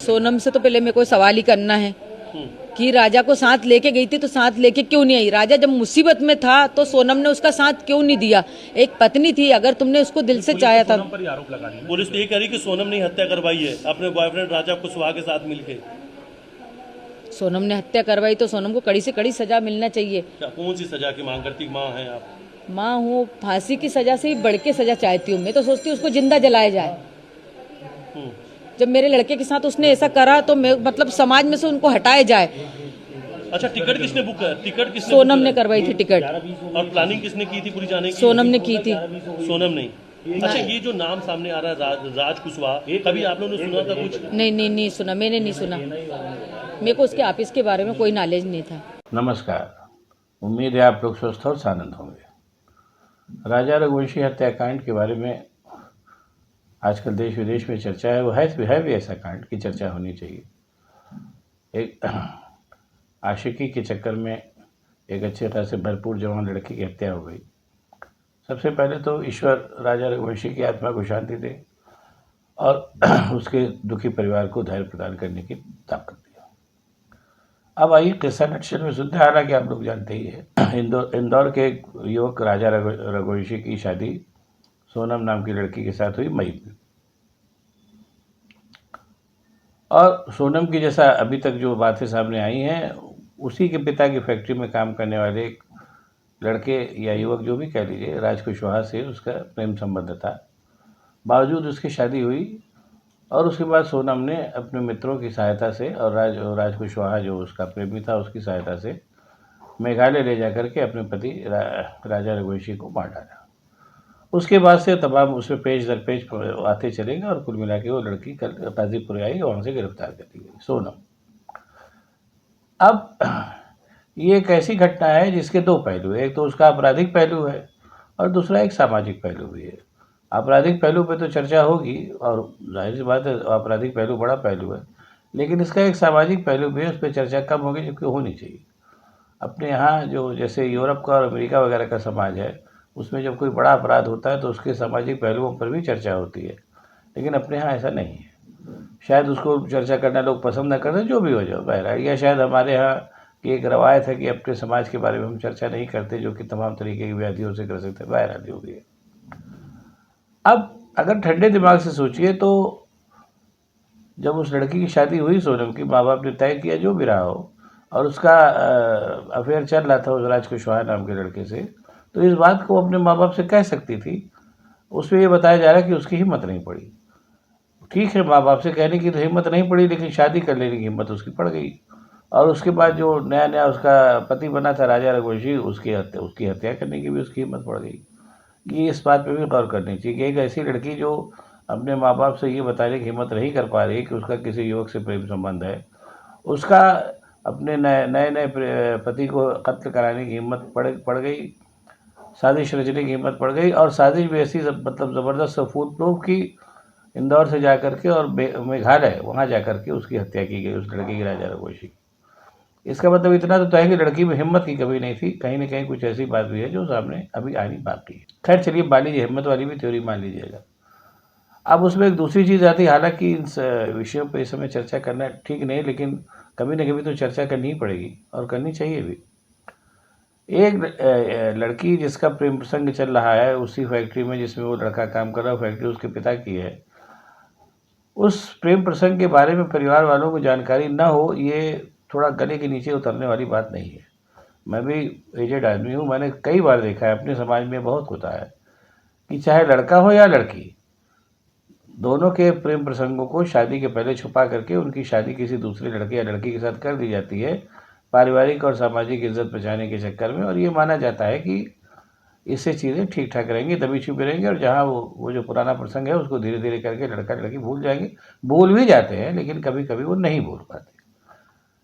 सोनम से तो पहले मेरे को सवाल ही करना है कि राजा को साथ लेके गई थी तो साथ लेके क्यों नहीं आई। राजा जब मुसीबत में था तो सोनम ने उसका साथ क्यों नहीं दिया। एक पत्नी थी, अगर तुमने उसको दिल से चाहा था। सोनम पर ही आरोप लगा रही है। पुलिस तो ये कह रही कि सोनम ने हत्या करवाई है अपने बॉयफ्रेंड राजा कुशवाहा के साथ मिलकर। सोनम ने हत्या करवाई तो सोनम को कड़ी से कड़ी सजा मिलना चाहिए। क्या कौन सी सजा की मांग करती माँ हैं आप? माँ हूँ, फांसी की सजा से ही बढ़ के सजा चाहती हूँ। मैं तो सोचती हूँ उसको जिंदा जलाया जाए। जब मेरे लड़के के साथ उसने ऐसा करा तो मतलब समाज में से उनको हटाया जाए। अच्छा, टिकट किसने बुक किया? टिकट किसने? सोनम ने करवाई थी टिकट। और प्लानिंग किसने की थी पूरी जाने की? सोनम ने की थी। सोनम नहीं। अच्छा, ये जो नाम सामने आ रहा है राज कुशवाहा, कभी आप लोगों ने सुना था कुछ? नहीं सुना, मैंने नहीं सुना। मेरे को उसके ऑफिस के बारे में कोई नॉलेज नहीं था। नमस्कार, उम्मीद है आप लोग स्वस्थ और आनंद होंगे। राजा रघुवंशी हत्याकांड के बारे में आजकल देश विदेश में चर्चा है। वो है भी ऐसा कांड की चर्चा होनी चाहिए। एक आशिकी के चक्कर में एक अच्छे खासे भरपूर जवान लड़की की हत्या हो गई। सबसे पहले तो ईश्वर राजा रघुवंशी की आत्मा को शांति दे और उसके दुखी परिवार को धैर्य प्रदान करने की ताकत दी। अब आइए किस्सा नटशल में सुनते हैं। हालांकि आप लोग जानते ही है, इंदौर के एक युवक राजा रघुवंशी की शादी सोनम नाम की लड़की के साथ हुई मई में। और सोनम की जैसा अभी तक जो बातें सामने आई हैं, उसी के पिता की फैक्ट्री में काम करने वाले एक लड़के या युवक जो भी कह लीजिए, राज कुशवाहा से उसका प्रेम संबंध था। बावजूद उसकी शादी हुई और उसके बाद सोनम ने अपने मित्रों की सहायता से और राज कुशवाहा जो उसका प्रेमी था उसकी सहायता से मेघालय ले जाकर के अपने पति राजा रघुवंशी को मार डाला। उसके बाद से तमाम उसमें पेज दर पेज आते चलेंगे और कुल मिला के वो लड़की कल गाजीपुर आई और वहाँ से गिरफ्तार कर दी गई सोनम। अब ये एक ऐसी घटना है जिसके दो पहलू है। एक तो उसका आपराधिक पहलू है और दूसरा एक सामाजिक पहलू भी है। आपराधिक पहलू पे तो चर्चा होगी और जाहिर सी बात है आपराधिक पहलू बड़ा पहलू है, लेकिन इसका एक सामाजिक पहलू भी है। उस पर चर्चा कम होगी जबकि होनी चाहिए। अपने यहाँ जो जैसे यूरोप का और अमेरिका वगैरह का समाज है, उसमें जब कोई बड़ा अपराध होता है तो उसके सामाजिक पहलुओं पर भी चर्चा होती है, लेकिन अपने यहाँ ऐसा नहीं है। शायद उसको चर्चा करना लोग पसंद न करते, जो भी हो जाओ बहरहाल, या शायद हमारे यहाँ की एक रवायत है कि अपने समाज के बारे में हम चर्चा नहीं करते, जो कि तमाम तरीके की व्याधियों से ग्रसित है। बहरहाल जो भी है, अब अगर ठंडे दिमाग से सोचिए तो जब उस लड़की की शादी हुई सोनम की, माँ बाप ने तय किया जो भी रहा हो, और उसका अफेयर चल रहा था उस राज कुशवाहा नाम के लड़के से, तो इस बात को अपने माँ बाप से कह सकती थी। उसमें ये बताया जा रहा है कि उसकी हिम्मत नहीं पड़ी। ठीक है, माँ बाप से कहने की तो हिम्मत नहीं पड़ी, लेकिन शादी कर लेने की हिम्मत उसकी पड़ गई। और उसके बाद जो नया नया उसका पति बना था राजा रघुवंशी, उसकी हत्या करने की भी उसकी हिम्मत पड़ गई। कि इस बात पे भी गौर करनी चाहिए कि एक ऐसी लड़की जो अपने माँ बाप से ये बताने की हिम्मत नहीं कर पा रही कि उसका किसी युवक से प्रेम संबंध है, उसका अपने नए नए पति को कत्ल कराने की हिम्मत पड़ गई, साजिश रचने की हिम्मत पड़ गई। और साजिश भी ऐसी मतलब ज़बरदस्त फूल प्रूफ की इंदौर से जाकर के और मेघालय वहाँ जाकर के उसकी हत्या की गई, उस लड़के की राजा रघुवंशी। इसका मतलब इतना तो तय है कि लड़की में हिम्मत की कमी नहीं थी। कहीं ना कहीं कुछ ऐसी बात भी है जो सामने अभी आनी बाकी है। खैर चलिए, मान लीजिए, हिम्मत वाली भी थ्योरी मान लीजिएगा। अब उसमें एक दूसरी चीज़ आती है, हालांकि इन विषयों पर इस समय चर्चा करना ठीक नहीं, लेकिन कभी ना कभी तो चर्चा करनी ही पड़ेगी और करनी चाहिए भी। एक लड़की जिसका प्रेम प्रसंग चल रहा है उसी फैक्ट्री में जिसमें वो लड़का काम कर रहा है, फैक्ट्री उसके पिता की है, उस प्रेम प्रसंग के बारे में परिवार वालों को जानकारी न हो, ये थोड़ा गले के नीचे उतरने वाली बात नहीं है। मैं भी एजेड आदमी हूँ, मैंने कई बार देखा है, अपने समाज में बहुत होता है कि चाहे लड़का हो या लड़की, दोनों के प्रेम प्रसंगों को शादी के पहले छुपा करके उनकी शादी किसी दूसरे लड़के या लड़की के साथ कर दी जाती है, पारिवारिक और सामाजिक इज्जत बचाने के चक्कर में। और ये माना जाता है कि इससे चीज़ें ठीक ठाक रहेंगी, दबी छुपी रहेंगी, और जहाँ वो जो पुराना प्रसंग है उसको धीरे धीरे करके लड़का लड़की भूल जाएंगे। भूल भी जाते हैं, लेकिन कभी कभी वो नहीं भूल पाते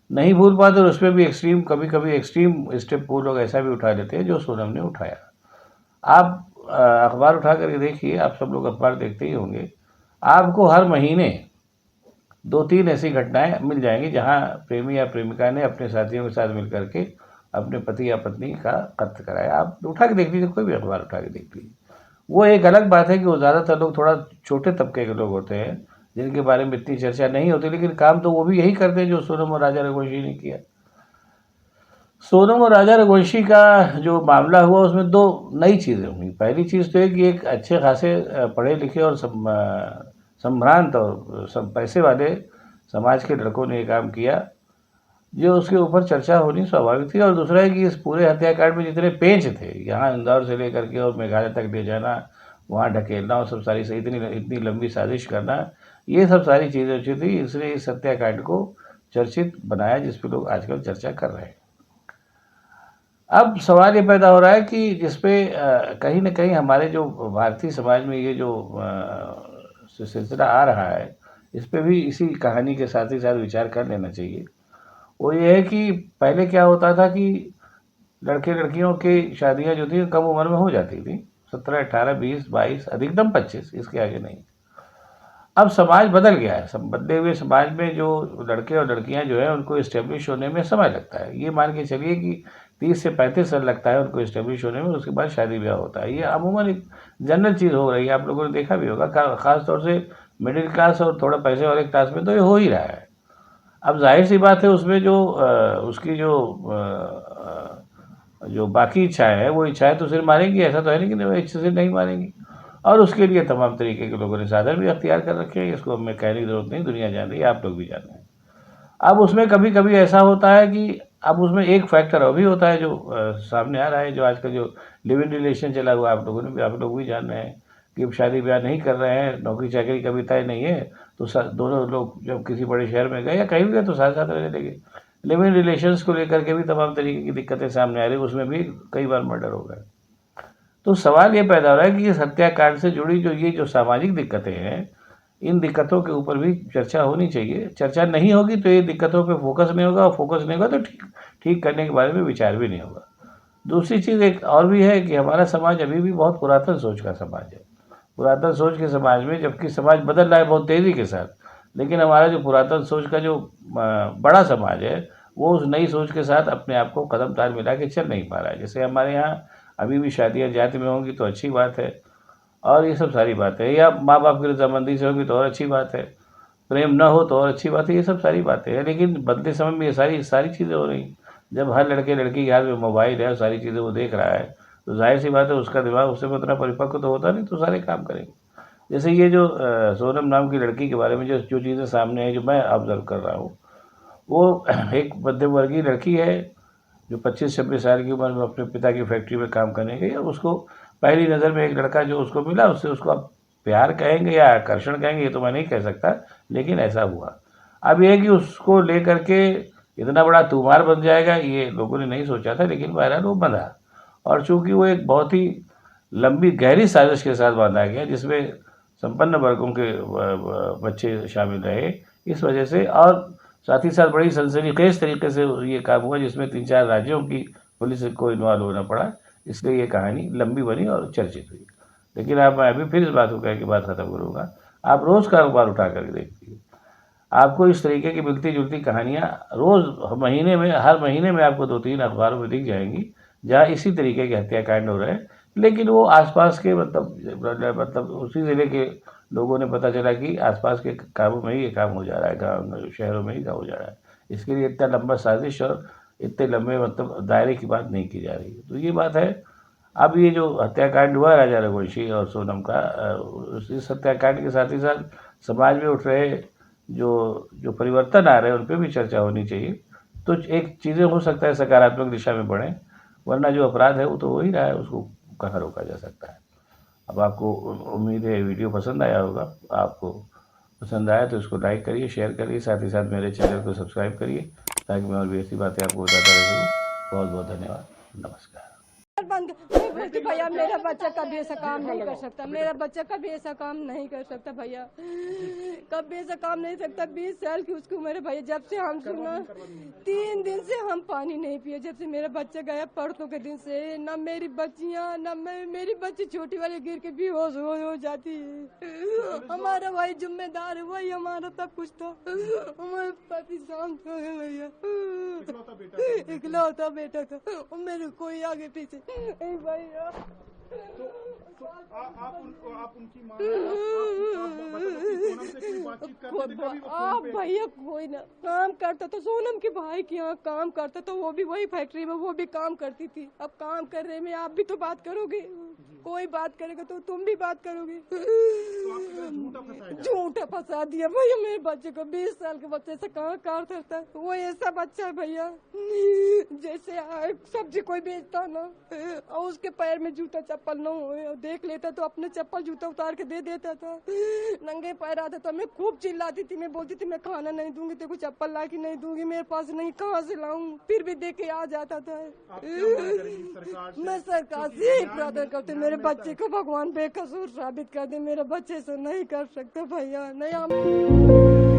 और उसमें भी कभी कभी एक्सट्रीम स्टेप वो लोग ऐसा भी उठा लेते हैं जो सोनम ने उठाया। आप अखबार उठा करके देखिए, आप सब लोग अखबार देखते ही होंगे, आपको हर महीने 2-3 ऐसी घटनाएं मिल जाएंगी जहां प्रेमी या प्रेमिका ने अपने साथियों के साथ मिल करके अपने पति या पत्नी का कत्ल कराया। आप उठा के देख लीजिए, कोई भी अखबार उठा के देख लीजिए। वो एक अलग बात है कि वो ज़्यादातर लोग थोड़ा छोटे तबके के लोग होते हैं, जिनके बारे में इतनी चर्चा नहीं होती, लेकिन काम तो वो भी यही करते हैं जो सोनम और राजा रघुवंशी ने किया। सोनम और राजा रघुवंशी का जो मामला हुआ उसमें दो नई चीज़ें हुई। पहली चीज़ तो है कि एक अच्छे खासे पढ़े लिखे और संभ्रांत और सब पैसे वाले समाज के लड़कों ने ये काम किया, जो उसके ऊपर चर्चा होनी स्वाभाविक थी। और दूसरा है कि इस पूरे हत्याकांड में जितने पेंच थे, यहाँ इंदौर से लेकर के और मेघालय तक ले जाना, वहाँ ढकेलना और सब सारी इतनी लंबी साजिश करना, ये सब सारी चीज़ें अच्छी थी। इसलिए इस हत्याकांड को चर्चित बनाया, जिस पर लोग आजकल चर्चा कर रहे हैं। अब सवाल ये पैदा हो रहा है कि जिसपे कहीं ना कहीं हमारे जो भारतीय समाज में ये जो सिलसिला आ रहा है, इस पे भी इसी कहानी के साथ ही साथ विचार कर लेना चाहिए। वो ये है कि पहले क्या होता था कि लड़के लड़कियों की शादियां जो थी कम उम्र में हो जाती थी, 17, 18, 20, 22, अधिकतम 25, इसके आगे नहीं। अब समाज बदल गया है। बदले हुए समाज में जो लड़के और लड़कियां जो है उनको इस्टेब्लिश होने में समय लगता है। ये मान के चलिए कि 30 से 35 साल लगता है उनको इस्टेब्लिश होने में, उसके बाद शादी ब्याह होता है। ये अमूमन एक जनरल चीज़ हो रही है, आप लोगों ने देखा भी होगा। ख़ास तौर से मिडिल क्लास और थोड़ा पैसे वाले क्लास में तो ये हो ही रहा है। अब जाहिर सी बात है उसमें जो उसकी जो बाकी इच्छाएँ हैं, वो इच्छाएँ तो सिर मारेंगी, ऐसा तो है नहीं कि वो इच्छा से नहीं मारेंगी। और उसके लिए तमाम तरीके के लोगों ने साधन भी अख्तियार कर रखे हैं। इसको हमें कहने की ज़रूरत नहीं, दुनिया जान रही है, आप लोग भी जान रहे हैं। अब उसमें कभी कभी ऐसा होता है कि अब उसमें एक फैक्टर और भी होता है जो सामने आ रहा है, जो आजकल जो लिव इन रिलेशन चला हुआ, आप लोग भी जान रहे हैं कि अब शादी ब्याह नहीं कर रहे हैं, नौकरी चाकरी का भी तय नहीं है, तो दोनों लोग जब किसी बड़े शहर में गए या कहीं भी गए तो साथ साथ रहने लगे। लिव इन रिलेशंस को लेकर के भी तमाम तरीके की दिक्कतें सामने आ रही, उसमें भी कई बार मर्डर हो गए। तो सवाल ये पैदा हो रहा है कि इस हत्याकांड से जुड़ी जो सामाजिक दिक्कतें हैं, इन दिक्कतों के ऊपर भी चर्चा होनी चाहिए। चर्चा नहीं होगी तो ये दिक्कतों पे फोकस नहीं होगा, और फोकस नहीं होगा तो ठीक करने के बारे में विचार भी नहीं होगा। दूसरी चीज़ एक और भी है कि हमारा समाज अभी भी बहुत पुरातन सोच का समाज है। पुरातन सोच के समाज में, जबकि समाज बदल रहा है बहुत तेज़ी के साथ, लेकिन हमारा जो पुरातन सोच का जो बड़ा समाज है, वो उस नई सोच के साथ अपने आप को कदम ताल मिला के चल नहीं पा रहा है। जैसे हमारे यहाँ अभी भी शादियाँ जाति में होंगी तो अच्छी बात है, और ये सब सारी बातें, या माँ बाप की रजामंदी से होगी तो और अच्छी बात है, प्रेम न हो तो और अच्छी बात है, ये सब सारी बातें हैं। लेकिन बदले समय में ये सारी चीज़ें हो रही। जब हर लड़के लड़की के हाथ में मोबाइल है और सारी चीज़ें वो देख रहा है, तो जाहिर सी बात है उसका दिमाग उससे उतना परिपक्व तो होता नहीं, तो सारे काम करेंगे। जैसे ये जो सोनम नाम की लड़की के बारे में जो चीज़ें सामने हैं, जो मैं ऑब्जर्व कर रहा हूँ, वो एक मध्यम वर्गीय लड़की है जो 25-26 साल की उम्र में अपने पिता की फैक्ट्री में काम करने गई, और उसको पहली नज़र में एक लड़का जो उसको मिला, उससे उसको आप प्यार कहेंगे या आकर्षण कहेंगे ये तो मैं नहीं कह सकता, लेकिन ऐसा हुआ। अब ये कि उसको लेकर के इतना बड़ा तूमार बन जाएगा, ये लोगों ने नहीं सोचा था, लेकिन बहरहाल वो बंधा। और चूंकि वो एक बहुत ही लंबी गहरी साजिश के साथ बांधा गया, जिसमें संपन्न वर्गों के बच्चे शामिल रहे, इस वजह से, और साथ ही साथ बड़ी सनसनीखेज तरीके से ये काम हुआ, जिसमें 3-4 राज्यों की पुलिस को इन्वॉल्व होना पड़ा। इसलिए ये कहानी लंबी बनी और चर्चित हुई। लेकिन अब मैं अभी फिर इस बात को कह के बात खत्म करूँगा। आप रोज़ का अखबार उठा कर देखिए, आपको इस तरीके की मिलती जुलती कहानियाँ रोज़ हर महीने में आपको 2-3 अखबारों में दिख जाएंगी, जहाँ इसी तरीके के हत्याकांड हो रहे हैं। लेकिन वो आसपास के मतलब उसी ज़िले के लोगों ने पता चला कि आसपास के कामों में ही ये काम हो जा रहा है, गाँव शहरों में ही काम हो जा रहा है। इसके लिए इतना लंबा साजिश और इतने लंबे मतलब दायरे की बात नहीं की जा रही है। तो ये बात है। अब ये जो हत्याकांड हुआ राजा रघुवंशी और सोनम का, इस हत्याकांड के साथ ही साथ समाज में उठ रहे जो परिवर्तन आ रहे हैं, उन पर भी चर्चा होनी चाहिए। तो एक चीज़ें हो सकता है सकारात्मक दिशा में बढ़ें, वरना जो अपराध है वो तो हो ही रहा है, उसको कहाँ रोका जा सकता है। अब आपको उम्मीद है वीडियो पसंद आया होगा। आपको पसंद आया तो इसको लाइक करिए, शेयर करिए, साथ ही साथ मेरे चैनल को सब्सक्राइब करिए, ताकि मैं और भी ऐसी बातें आपको बताता रहूँ। बहुत बहुत धन्यवाद, नमस्कार। भैया मेरा बच्चा कभी ऐसा काम नहीं कर सकता, मेरा बच्चा कभी ऐसा काम नहीं कर सकता भैया, कभी ऐसा काम नहीं सकता। 20 साल की उसकी उम्र है भैया। जब से हम सुना 3 दिन से हम पानी नहीं पिए, जब से मेरा बच्चा गया परसों के दिन से, ना मेरी बच्चियां ना मेरी बच्ची छोटी वाली गिर के बेहोश हो जाती है। हमारा वही जिम्मेदार है, वही हमारा सब कुछ था। हमारे पति शांत हो गए भैया, इकलौता बेटा था, और मेरे कोई आगे पीछे भैया। आप उनकी मां हैं, आप सोनम से कोई बातचीत करते थे कभी? वो आप भैया कोई ना काम करता तो सोनम के भाई के यहाँ काम करता तो वो भी वही फैक्ट्री में वो भी काम करती थी। अब काम कर रहे में आप भी तो बात करोगे, कोई बात करेगा तो तुम भी बात करोगे। झूठा फंसा दिया भैया मेरे बच्चे को। 20 साल के बच्चे से कहाँ कार सकता है? वो ऐसा बच्चा है भैया जैसे सब्जी कोई बेचता ना और उसके पैर में जूता चप्पल न हो, देख लेता तो अपने चप्पल जूता उतार के दे देता था। नंगे पैर आता था, मैं खूब चिल्लाती थी, मैं बोलती थी मैं खाना नहीं दूंगी, तेरे को चप्पल ला के नहीं दूंगी, मेरे पास नहीं, कहाँ से लाऊं? फिर भी दे के आ जाता था। मैं सरकार से यही प्रार्थना करती हूँ मेरे बच्चे को भगवान बेकसूर साबित कर दे। मेरे बच्चे से नहीं कर सकते भैया, नहीं हम